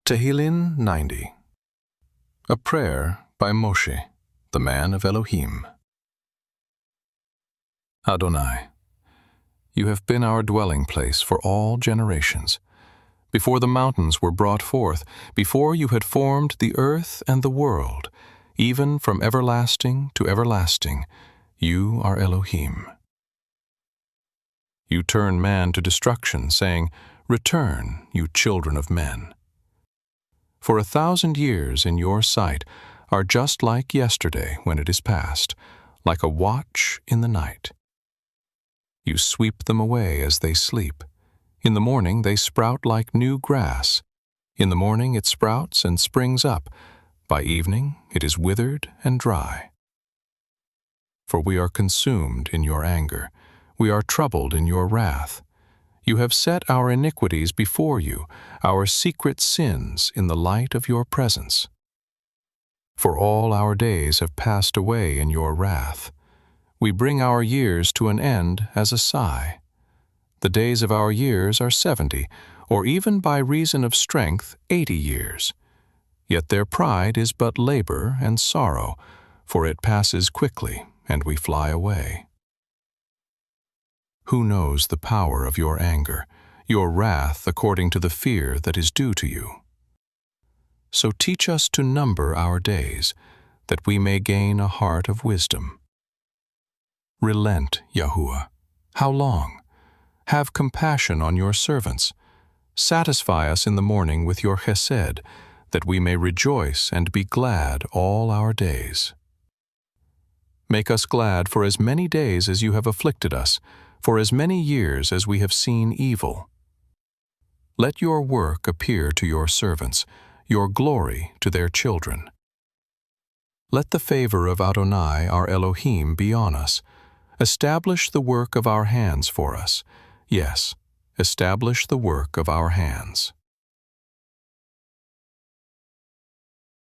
Tehillim 90. A prayer by Moshe, the man of Elohim. Adonai, you have been our dwelling place for all generations. Before the mountains were brought forth, before you had formed the earth and the world, even from everlasting to everlasting, you are Elohim. You turn man to destruction, saying, "Return, you children of men." For 1,000 years in your sight are just like yesterday when it is past, like a watch in the night. You sweep them away as they sleep. In the morning they sprout like new grass. In the morning it sprouts and springs up. By evening it is withered and dry. For we are consumed in your anger. We are troubled in your wrath. You have set our iniquities before you, our secret sins in the light of your presence. For all our days have passed away in your wrath. We bring our years to an end as a sigh. The days of our years are 70, or even by reason of strength 80 years. Yet their pride is but labor and sorrow, for it passes quickly, and we fly away. Who knows the power of your anger, your wrath according to the fear that is due to you? So teach us to number our days, that we may gain a heart of wisdom. Relent, Yahuwah. How long? Have compassion on your servants. Satisfy us in the morning with your chesed, that we may rejoice and be glad all our days. Make us glad for as many days as you have afflicted us, for as many years as we have seen evil. Let your work appear to your servants, your glory to their children. Let the favor of Adonai our Elohim be on us. Establish the work of our hands for us. Yes, establish the work of our hands.